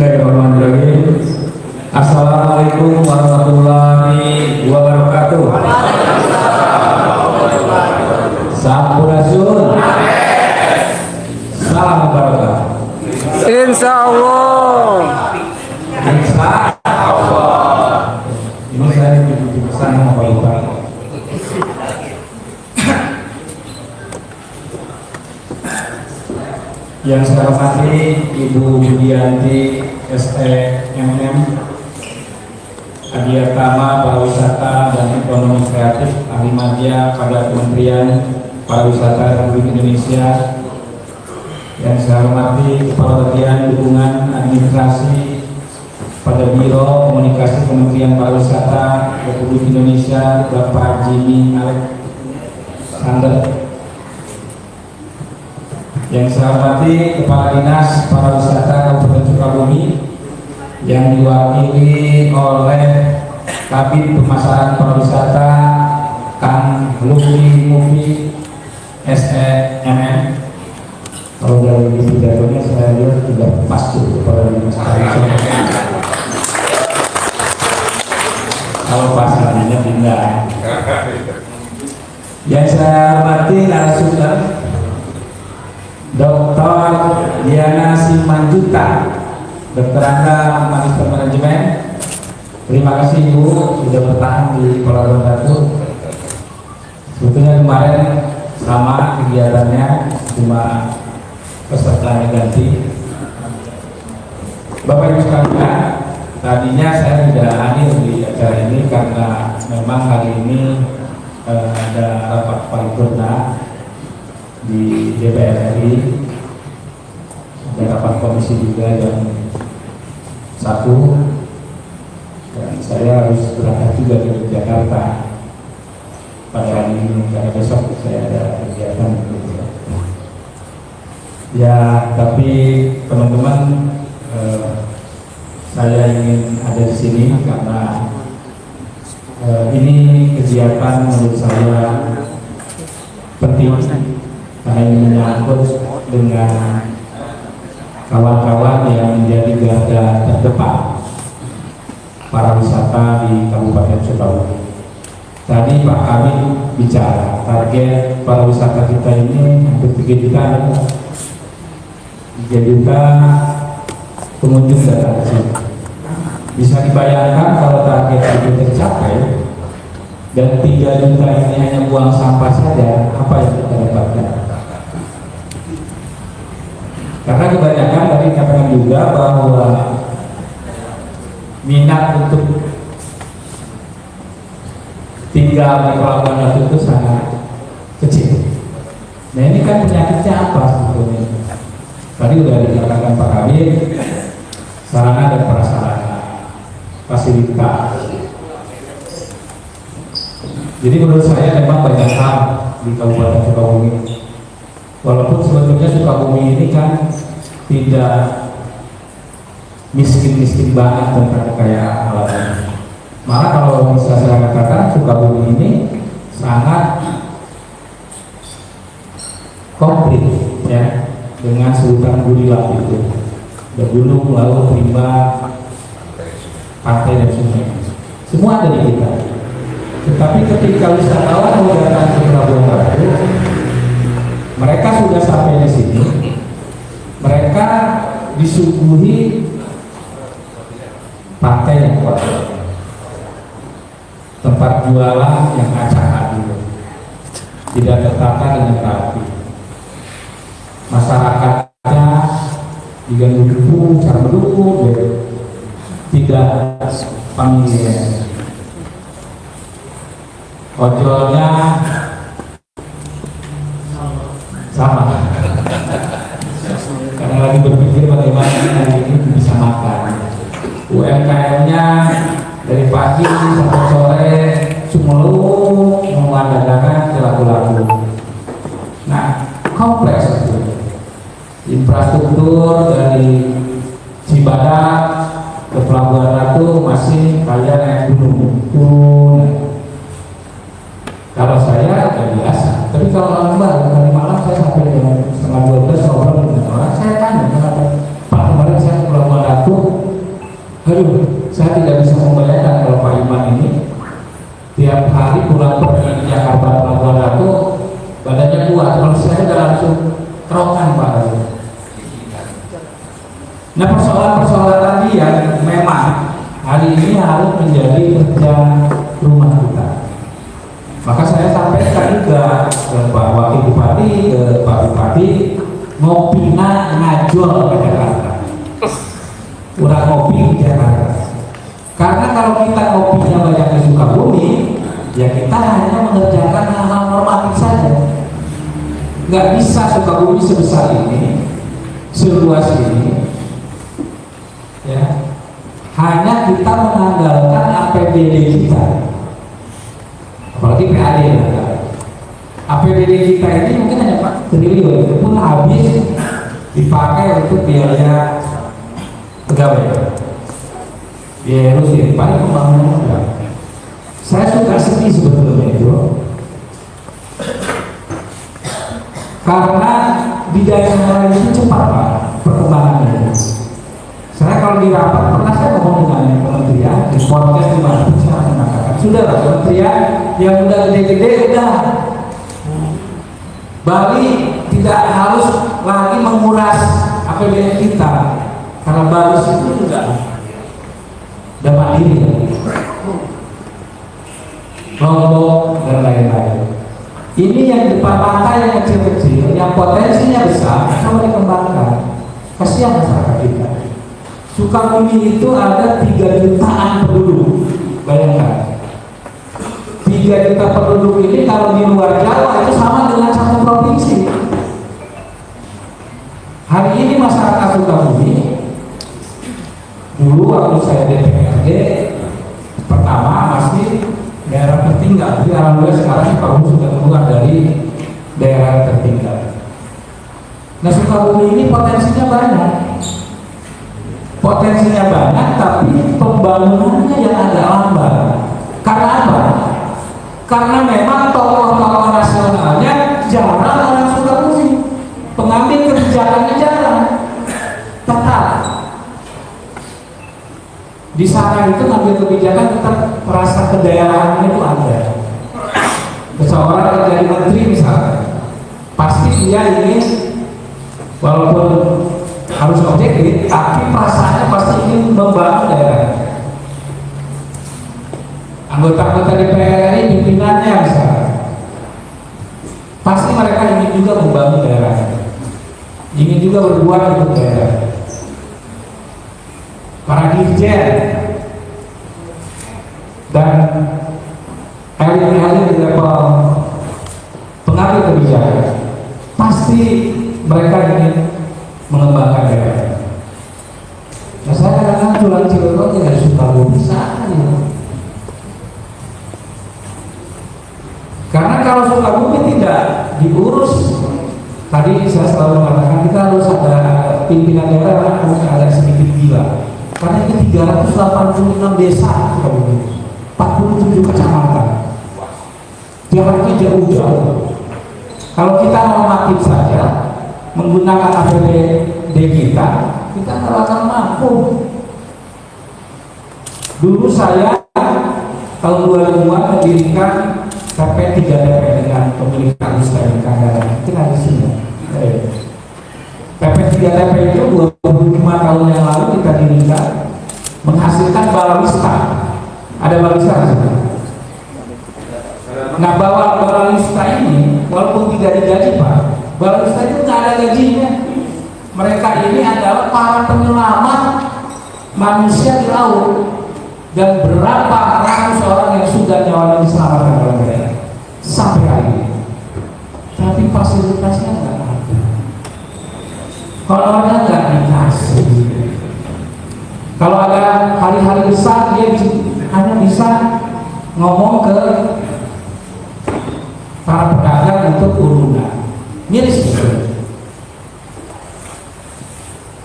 Bismillahirrahmanirrahim. Assalamualaikum warahmatullahi wabarakatuh. Sampurasun. Salam barokah. Insya Allah. Insya Allah. Ini saya pesan sama Pak Bupati. Yang saya hormati Ibu Budianti SEMM, Adiatama Pariwisata dan Ekonomi Kreatif, Ahli Media pada Kementerian Pariwisata Republik Indonesia. Yang saya hormati Kepala Bagian Dukungan Administrasi pada Biro Komunikasi Kementerian Pariwisata Republik Indonesia, Bapak Jimmy Alexander. Yang saya hormati Kepala Dinas Pariwisata Kabupaten Sukabumi yang diwakili oleh Kabid Pemasaran Pariwisata Kang Lutfi Mufi SEMM. Kalau dari pidatonya saya lihat tidak pas tuh Kepala Dinas Pariwisata. Kalau pas lainnya pindah. Yang saya hormati narasumber Dr. Diana Simanjuta, Dr. Anda Magister Manajemen. Terima kasih Ibu sudah bertahan di Polres Batu. Sebetulnya kemarin sama kegiatannya, cuma pesertanya ganti. Bapak Ibu sekalian, tadinya saya tidak hadir di acara ini karena memang hari ini ada rapat paripurna di DPR RI, ada rapat komisi juga jam 1, dan saya harus berangkat juga ke Jakarta pada hari ini karena besok saya ada kegiatan. Ya, tapi teman-teman, saya ingin ada di sini karena ini kegiatan menurut saya penting. Karena ini menyangkut dengan kawan-kawan yang menjadi garda terdepan para wisata di Kabupaten Sukabumi. Tadi Pak Kamil bicara target para wisata kita ini hampir 3 juta, 3 juta pengunjung datang ke sini. Bisa dibayangkan kalau target itu tercapai dan 3 juta ini hanya buang sampah saja, apa yang kita dapatkan? Karena kebanyakan tadi katakan juga bahwa minat untuk tinggal di Pelabuhan Ratu itu sangat kecil. Nah ini kan penyakitnya apa sebetulnya? Tadi sudah dikatakan Pak Kabir, sarana dan prasarana, fasilitas. Jadi menurut saya memang banyak hal di Kabupaten Sukabumi. Walaupun sebetulnya Sukabumi ini kan tidak miskin-miskin banget tentang kekayaan alamnya. Malah kalau bisa saya katakan Sukabumi ini sangat komplit ya, dengan sultan Gudilang itu. Ada gunung, laut, rimba, pantai dan sungai. Semua ada di kita. Tetapi ketika wisatawan mau datang ke Pelabuhan Ratu, mereka sudah sampai di sini, mereka disuguhi pantai yang kuat, tempat jualan yang acak adil, tidak tertata dengan rapi, masyarakatnya diganggu cara mendukung, tidak familiar, ojolnya sama, karena lagi berpikir bagaimana hari ini bisa makan. UMKM-nya dari pagi sampai sore sumelu mengandalkan lagu-lagu. Nah, kompleks itu. Infrastruktur dari Cibadak ke Pelabuhan Ratu masih kaya naik gunung turun. Kalau saya udah biasa, tapi kalau orang baru tadi malam saya sampai dengan setengah 12 ngobrol dengan orang, saya tanya kenapa Pak kemarin saya ke Pelabuhan Ratu Aduh, saya tidak bisa membayangkan kalau Pak Iman ini tiap hari pulang pergi ke Jakarta Pelabuhan Ratu badannya kuat. Kalau saya udah langsung kerokan Pak. Nah, persoalan-persoalan tadi yang memang hari ini harus menjadi kerja rumah kita. Maka saya sampaikan juga ke Pak Wakil Bupati, ke Pak Bupati, ngopina ngajol ke Jakarta. Udah ngopi di Jakarta. Karena kalau kita ngopinya banyak di Sukabumi, ya kita hanya mengerjakan hal-hal normatif saja. Nggak bisa Sukabumi sebesar ini, seluas ini, ya. Hanya kita mengandalkan APBD kita, apalagi PAD. APBD kita ini mungkin hanya 4 triliun, itu pun habis dipakai untuk biaya pegawai, biaya rutin, paling pembangunan enggak. Saya suka sedih sebetulnya itu, karena di daerah lain itu cepat Pak perkembangannya. Saya kalau di rapat pernah saya ngomong dengan kementerian di podcast di mana saya mengatakan sudah lah kementerian yang udah gede-gede udah, Bali tidak harus lagi menguras APBD kita karena Bali itu sudah mandiri, Lombok dan lain-lain. Ini yang depan mata yang kecil-kecil, yang potensinya besar, coba dikembangkan. Kasihan masyarakat kita. Sukabumi itu ada 3 jutaan penduduk, bayangkan 3 juta penduduk ini kalau di luar Jawa itu sama dengan 1 provinsi. Hari ini masyarakat Sukabumi, dulu waktu saya DPRD pertama masih daerah tertinggal, jadi alhamdulillah sekarang Sukabumi sudah keluar dari daerah tertinggal. Nah, Sukabumi ini potensinya banyak, tapi pembangunannya yang agak lambat. Karena apa? Karena memang tokoh-tokoh nasionalnya jarang orang Sukabumi, pengambil kebijakannya jarang. Tetap di sana itu ngambil kebijakan tetap perasa kedaerahan itu ada. Seseorang yang jadi menteri misalnya, pasti dia ingin walaupun harus objektif, tapi perasaannya pasti ingin membangun daerah. Anggota-anggota DPR ini pimpinannya misalnya, pasti mereka ingin juga membangun daerah, ingin juga berbuat untuk daerah. Para dirjen dan elit-elit di level pengambil kebijakan, pasti mereka ingin mengembangkan daerah. Nah, saya kadang-kadang jualan Cilegon tidak suka bisa ya. Karena kalau Sukabumi tidak diurus, tadi saya selalu mengatakan kita harus ada pimpinan daerah yang harus agak sedikit gila. Karena ini 386 desa Sukabumi, 47 kecamatan, jaraknya jauh-jauh. Kalau kita normatif saja menggunakan APBD kita nggak akan mampu. Dulu saya tahun 2002 mendirikan TP 3DP dengan pemilik Agus Kandara. Mungkin ada di sini. TP 3DP itu 25 tahun yang lalu kita dirikan, menghasilkan balawista. Ada balawista di sini. Nah, balawista ini walaupun tidak digaji Pak, balawista itu nggak ada gajinya. Mereka ini adalah para penyelamat manusia di laut. Dan berapa ratus orang yang sudah nyawanya diselamatkan oleh mereka sampai hari ini. Tapi fasilitasnya nggak ada. Kalau nggak dikasih. Kalau ada hari-hari besar dia hanya bisa ngomong ke para pedagang untuk urunan. Miris gitu.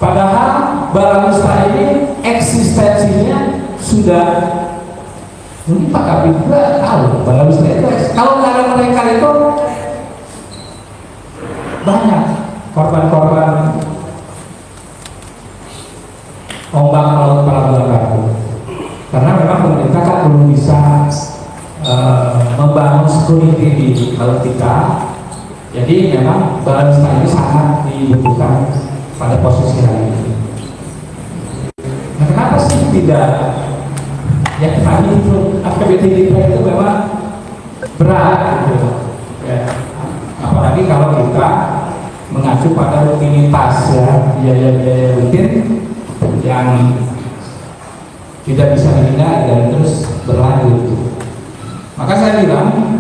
Padahal balawista ini eksistensinya sudah, mungkin Pak Kabin juga tahu balawista itu. Kalau nggak ada mereka itu banyak korban-korban ombak laut Pelabuhan Ratu. Karena memang pemerintah kan belum bisa membangun security di laut kita. Jadi memang baluska ini sangat dibutuhkan pada posisi hari ini. Nah, kenapa sih tidak? Ya tadi itu APBD kita itu memang berat gitu. Ya. Apalagi kalau kita mengacu pada rutinitas ya, biaya-biaya rutin yang tidak bisa dihindari dan terus berlanjut. Maka saya bilang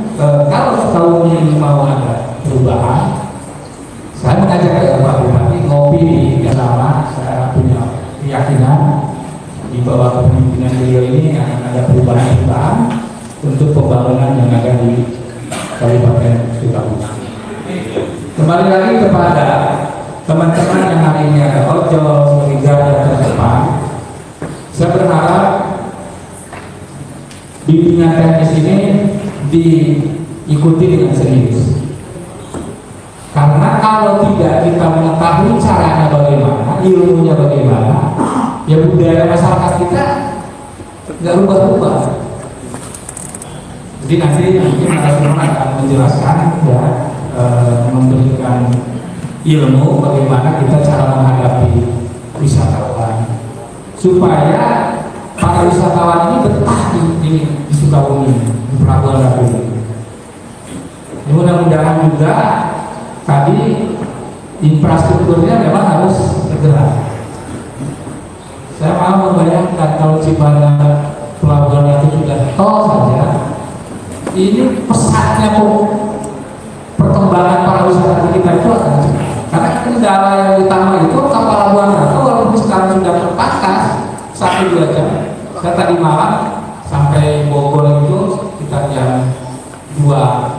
kalau tahun ini mau ada perubahan, saya mengajak Pak Bupati ngopi di Gasama. Saya punya keyakinan di bawah kepemimpinan beliau ini akan ada perubahan untuk pembangunan yang ada di Kabupaten Sukabumi. Kembali lagi kepada teman-teman yang hari ini ada ojol sebagai garda terdepan, saya berharap bimbingan teknis ini diikuti dengan serius. Karena kalau tidak kita mengetahui caranya bagaimana, ilmunya bagaimana, ya budaya masyarakat kita nggak rubah-rubah. Jadi nanti mungkin teman-teman akan menjelaskan ya, memberikan ilmu bagaimana kita cara menghadapi wisatawan supaya para wisatawan ini betah di Sukabumi, di Pelabuhan Ratu ini. Mudah-mudahan juga tadi infrastrukturnya memang harus bergerak. Saya mau membayangkan kalau Cibadak Pelabuhan Ratu sudah tol saja, ini pesatnya perkembangan para wisata kita itu akan cepat. Karena kendala yang utama itu kapal Pelabuhan Ratu walaupun sekarang sudah terpangkas 1-2 jam. Saya tadi malam sampai Bogor itu sekitar jam 2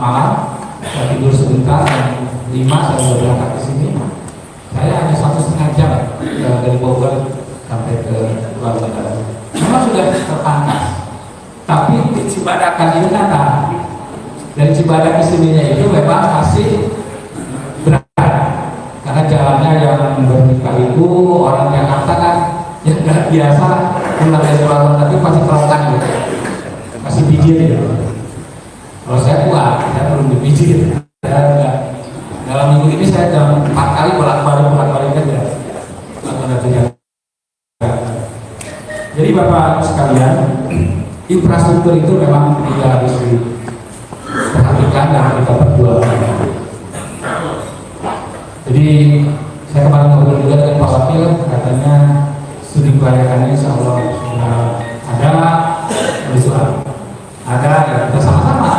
malam. Saya tidur sebentar, jam 5 saya sudah berangkat ke sini. Saya hanya 1,5 jam dari Bogor sampai ke Pelabuhan Ratu. Memang sudah terpangkas. Tapi di Cibadakan ini kan dari Cibadak ke sininya itu memang masih berat karena jalannya yang vertikal itu orang Jakarta kan yang nggak biasa pulang dari Pelabuhan Ratu masih kerokan gitu, masih pijit ya. Kalau saya kuat, saya belum dipijit. Dalam minggu ini saya jam 4 kali bolak-balik aja. Jadi Bapak sekalian, infrastruktur itu memang tidak harus diperhatikan dan kita perjuangkan. Jadi saya kemarin ngobrol juga dengan Pak Wakil, katanya studi kelayakan insya Allah sudah ada, ada ya kita sama-sama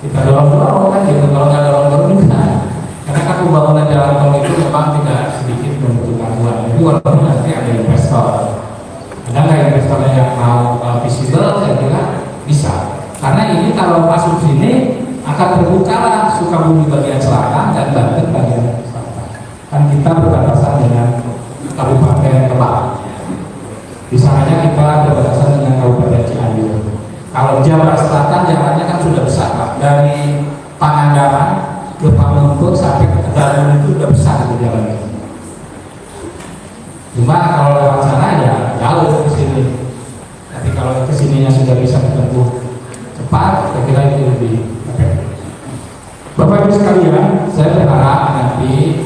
kita dorong kan gitu. Kalau nggak dorong juga, karena kan pembangunan jalan tol itu memang tidak sedikit membutuhkan uang. Jadi walaupun nanti ada investor, ada nggak investornya yang mau visible, saya kira bisa. Karena ini kalau masuk sini akan terbuka Sukabumi bagian selatan dan Banten bagian selatan. Kan kita berbatasan dengan Kabupaten Kebak. Di sananya kita berbatasan dengan Kabupaten Cianjur. Kalau Jawa Selatan jalannya kan sudah besar Pak. Dari Pangandaran ke Pamengpeuk sampai ke Tegalan itu sudah besar itu jalannya. Cuma kalau lewat sana ya jauh ke sini. Tapi kalau ke sininya sudah bisa ditempuh cepat, saya kira itu lebih efektif. Bapak Ibu sekalian, saya berharap nanti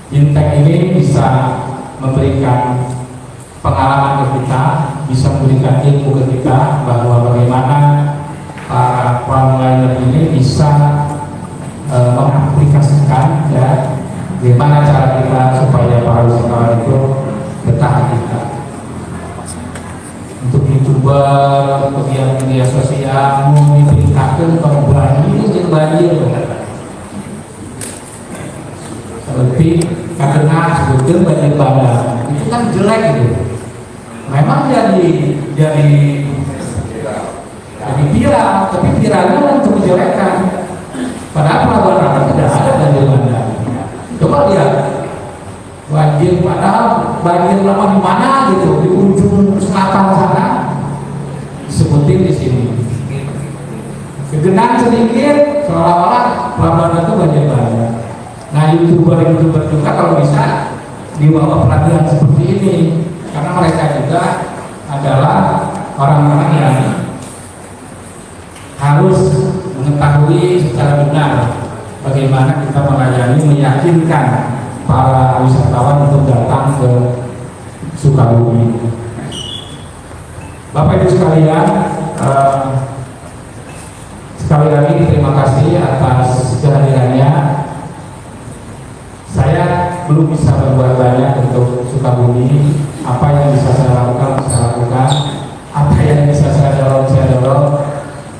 Intek ini bisa memberikan pengalaman ke kita, bisa memberikan ilmu ke kita bahwa bagaimana para frontliner ini bisa mengaplikasikan ya, bagaimana cara kita supaya para wisatawan itu betah kita. Untuk YouTuber, kemudian media sosial, memberitakan kalau banjir jadi banjir. Seperti karena sebetulnya banjir bandang itu kan jelek gitu. Memang jadi viral, tapi viralnya untuk kejelekan. Padahal Pelabuhan Ratu tidak ada banjir bandang. Coba lihat banjir, padahal banjir lama di mana gitu, di ujung selatan sana disebutin di sini. Kegenangan sedikit seolah-olah Pelabuhan Ratu banjir bandang. Nah, YouTuber juga kalau bisa di bawah pelatihan seperti ini Sukabumi. Bapak Ibu sekalian, sekali lagi terima kasih atas kehadirannya. Saya belum bisa berbuat banyak untuk Sukabumi. Apa yang bisa saya lakukan, saya lakukan. Apa yang bisa saya dorong, saya dorong.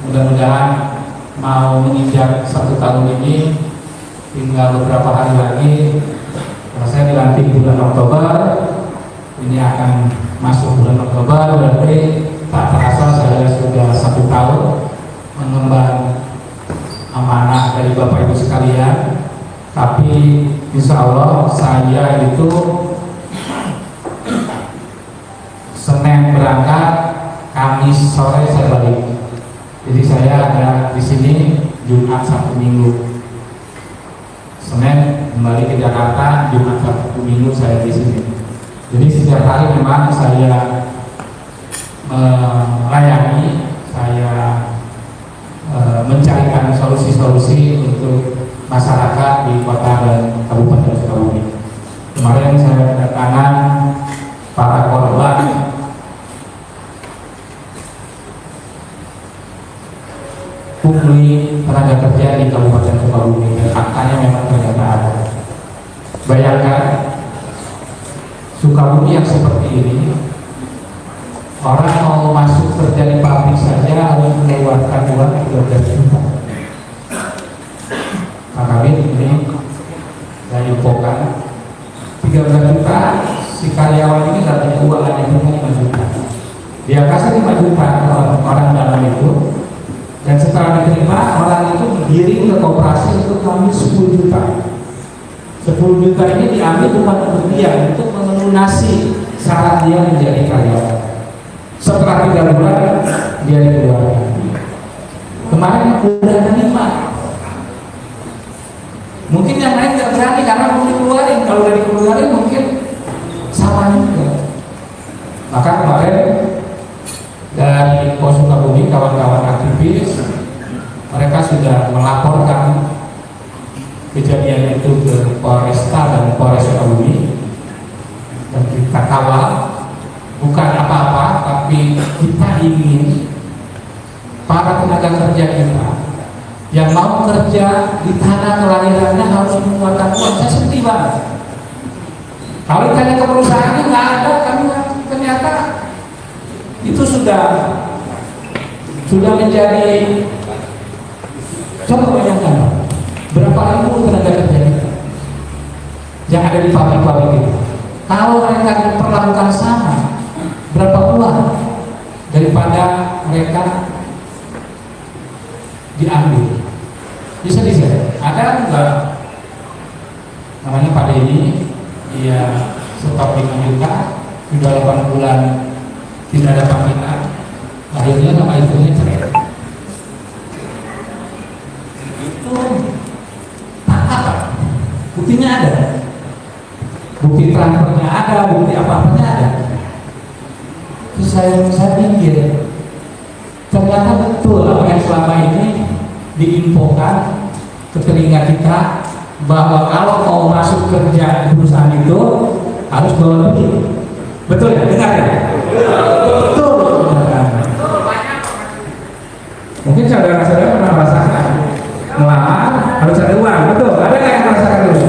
Mudah-mudahan mau menginjak 1 tahun ini, tinggal beberapa hari lagi. Karena saya dilantik bulan Oktober, ini akan masuk bulan Oktober, berarti tak terasa saya sudah 1 tahun mengemban amanah dari Bapak Ibu sekalian. Tapi insya Allah saya itu Senin berangkat, Kamis sore saya balik. Jadi saya ada di sini Jumat, Sabtu, Minggu. Senin kembali ke Jakarta, Jumat, Sabtu, Minggu saya di sini. Jadi setiap hari memang saya melayani, saya mencarikan solusi-solusi untuk masyarakat di kota dan Kabupaten Sukabumi. Kemarin saya kedatangan para korban pungli tenaga kerja di Kabupaten Sukabumi, dan faktanya memang ternyata ada. Bayangkan Sukabumi yang seperti ini, orang mau masuk kerja di pabrik saja harus mengeluarkan uang 13 juta. Maka ini saya infokan 13 juta, si karyawan ini katanya uang hanya 5 juta. Dia kasih 5 juta ke orang dalam itu, dan setelah diterima orang itu digiring ke koperasi untuk mengambil 10 juta. 10 juta ini diambil bukan untuk dia, untuk melunasi syarat dia menjadi karyawan. Setelah 3 bulan dia dikeluarkan. Kemarin udah terima. Mungkin yang lain nggak berani karena belum dikeluarin. Kalau udah dikeluarin mungkin sama juga. Maka kemarin dari Pos Sukabumi, kawan-kawan aktivis, mereka sudah melaporkan kejadian itu ke Polresta dan Polres Sukabumi, dan kita kawal. Bukan apa-apa, tapi kita ingin para tenaga kerja kita yang mau kerja di tanah kelahirannya harus mengeluarkan uang. Saya sedih banget. Kalau ditanya ke perusahaannya nggak ada, kami ternyata itu sudah menjadi. Coba bayangkan berapa ribu tenaga kerja kita yang ada di pabrik-pabrik itu. Kalau mereka diperlakukan sama, berapa uang daripada mereka diambil. Bisa ada enggak namanya Pak Denny, dia stop 5 juta, sudah 8 bulan tidak ada panggilan, akhirnya nama ibunya cerai. Itu apa? Buktinya ada, bukti transfernya ada, bukti apa-apanya ada. Terus saya pikir ternyata betul apa yang selama ini diinfokan ke telinga kita, bahwa kalau mau masuk kerja di perusahaan itu harus bawa duit. Betul ya? Dengar ya? Betul. Mungkin saudara-saudara pernah merasakan melamar harus ada uang. Betul? Ada nggak yang merasakan itu?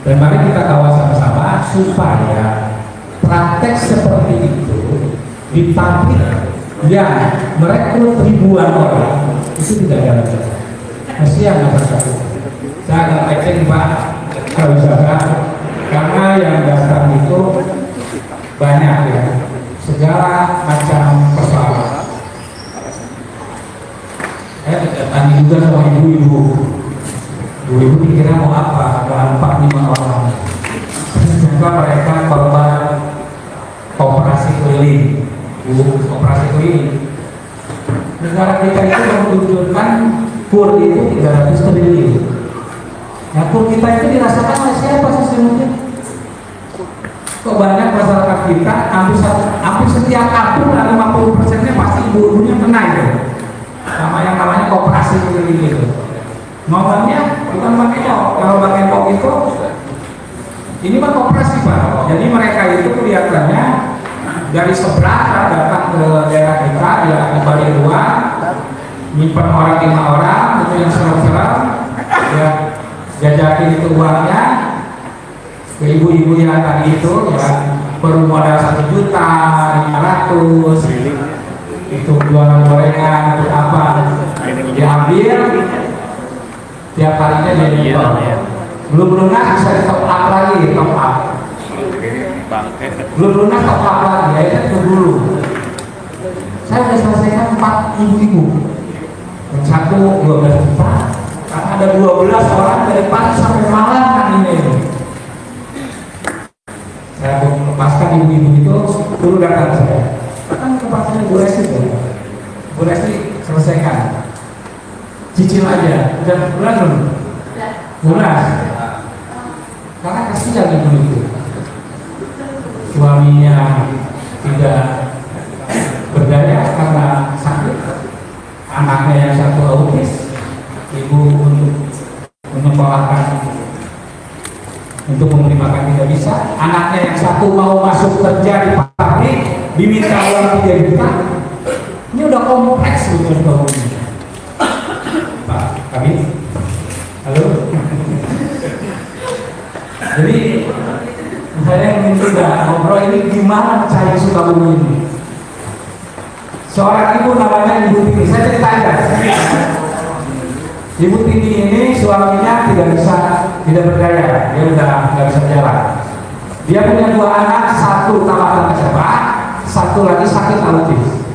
Dan mari kita kawal sama-sama supaya praktek seperti itu di pabrik yang merekrut ribuan orang itu tidak ada lagi. Kasihan masyarakat. Saya akan tagih Pak Kawisata, karena yang datang itu banyak ya, segala macam persoalan. Tadi juga sama ibu-ibu. Ibu-ibu dikira mau apa? Ada 4-5 orang. Juga mereka korban operasi keliling. Operasi keliling. Negara kita itu menunjukkan kur itu 300 triliun. Nah, kur kita itu dirasakan oleh siapa sih sebenarnya? Kok banyak masyarakat kita hampir setiap tahun ada 50%-nya pasti ibu-ibunya kena itu. Sama yang namanya koperasi keliling itu. Ngomongnya bukan pakai nyok. Kalau pakai nyok itu Ini mah koperasi Pak. Jadi mereka itu kelihatannya dari seberang datang ke daerah kita, ya di Bali luar, nyimpen orang 5 orang, itu yang serem-serem, ya jajakin itu uangnya ke ibu-ibu yang tadi itu, ya perlu modal 1.500.000, itu jualan gorengan, itu apa, diambil, tiap harinya jadi belum lunas bisa di top up lagi, top up. Belum lunas top up lagi, ya itu dulu. Saya sudah selesaikan 4 ibu-ibu, yang satu 12 juta, karena ada 12 orang dari pagi sampai malam kan ini. Saya lepaskan ibu-ibu itu, dulu datang saya. Kan tempatnya Bu Resi tuh, Bu Resi selesaikan, cicil aja, udah bulan belum? Lunas. Karena kasihan ibu itu, suaminya tidak berdaya karena sakit, anaknya yang satu autis, ibu untuk menyekolahkan, untuk memberi makan tidak bisa, anaknya yang satu mau masuk kerja di pabrik diminta uang 3 juta. Ini udah kompleks gitu ini. Pak Kabit, halo. Jadi saya ingin juga ngobrol ini gimana saya Sukabumi ini. Seorang ibu namanya Ibu Tini, saya cerita aja. Ibu Tini ini suaminya tidak berdaya, dia udah nggak bisa jalan. Dia punya 2 anak, satu tamat SMA, satu lagi sakit autis.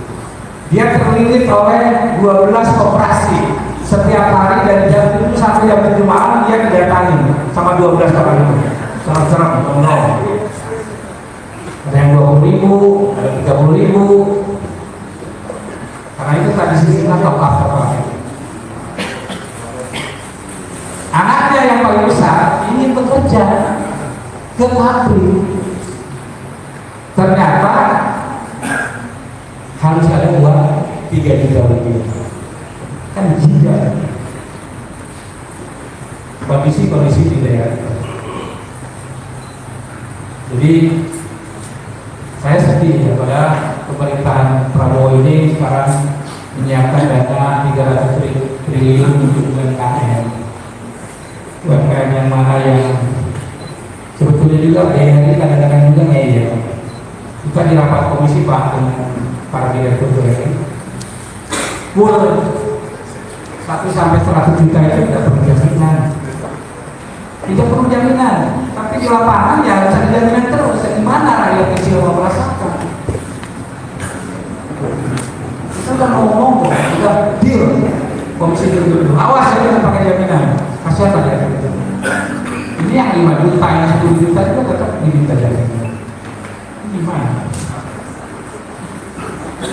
Dia terlilit oleh 12 operasi. Setiap hari dari jam 7 sampai jam 7 malam dia kedatangi sama 12 orang itu. Serem-serem, ada yang 20.000, ada 30.000. Karena itu tadi sisi top up. Anaknya yang paling besar ini bekerja ke pabrik. Ternyata harus ada uang 3 juta lebih. Kan gila. Kondisi di daerah. Jadi saya sedih ya pada pemerintahan Prabowo ini sekarang menyiapkan dana 300 triliun untuk UMKM. UMKM yang mana yang sebetulnya juga BRI kadang-kadang juga ngeyel. Kita di rapat komisi Pak dengan para direktur BRI, 1 sampai 100 juta itu tidak perlu jaminan, tapi di lapangan ya harus ada jaminan terus. Gimana rakyat kecil mau merasakan? Kita udah ngomong, udah deal komisi dulu. Awas ya jangan pakai jaminan, kasihan pada itu. Ini yang 5 juta, yang 10 juta itu tetap diminta jaminan. Gimana?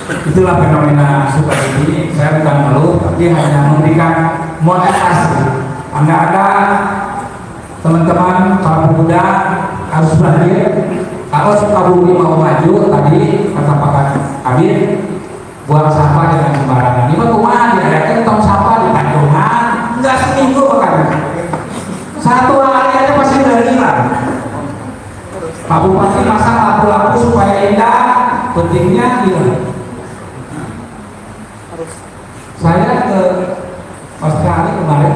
Itulah fenomena Sukabumi. Saya bukan mengeluh, tapi hanya memberikan motivasi. Anda teman-teman para pemuda harus belajar. Kalau Sukabumi mau maju, tadi kata Pak Kabit, buang sampah dengan sembarangan. Ini kumaha diadakan tong sampah di Tanjungan, enggak seminggu bahkan. 1 hari aja pasti udah hilang. Pak Bupati masang lampu-lampu supaya indah, pentingnya hilang. Saya ke Australia kemarin,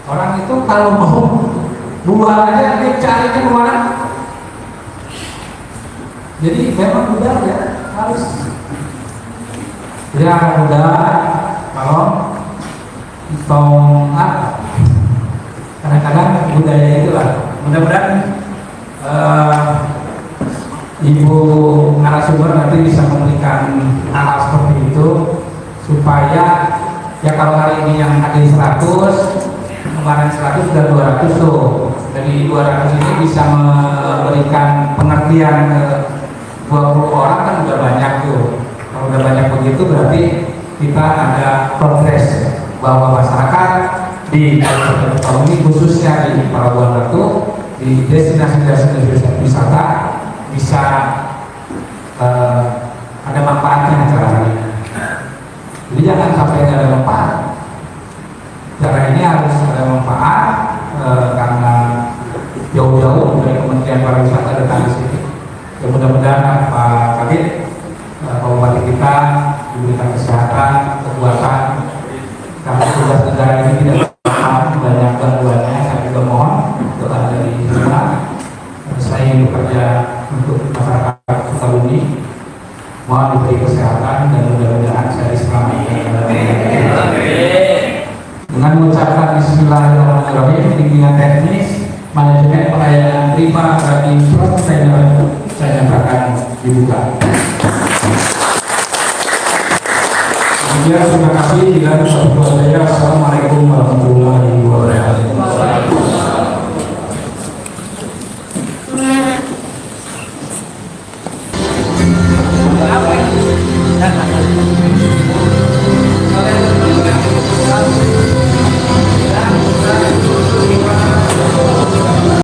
orang itu kalau mau buang aja dia carinya kemana. Jadi memang mudah ya, harus dia akan mudah kalau tong kadang-kadang budaya itulah. Mudah-mudahan Ibu narasumber nanti bisa memberikan hal seperti itu supaya ya kalau hari ini yang hadir 100, kemarin 100 sudah 200 tuh. Dari 200 ini bisa memberikan pengertian ke 20 orang kan udah banyak tuh. Kalau udah banyak begitu berarti kita ada progres bahwa masyarakat di Sukabumi khususnya di Pelabuhan Ratu, di destinasi-destinasi wisata bisa ada manfaatnya cara ini. Jadi jangan sampai tidak ada manfaat. Cara ini harus ada manfaat karena Kementerian Pariwisata datang ke sini. Ya, mudah-mudahan Pak Kabit, Bupati kita diberikan kesehatan, kekuatan, karena tugas negara ini tidak paham banyak gangguannya. Saya juga mohon doa dari semua. Saya ingin bekerja untuk masyarakat Sukabumi. Mohon diberi kesehatan dan mudah-mudahan saya diselamatkan. Dengan mengucapkan Bismillahirrahmanirrahim, bimbingan teknis manajemen pelayanan prima bagi provider saya nyatakan dibuka. Terima kasih. Assalamualaikum warahmatullahi wabarakatuh.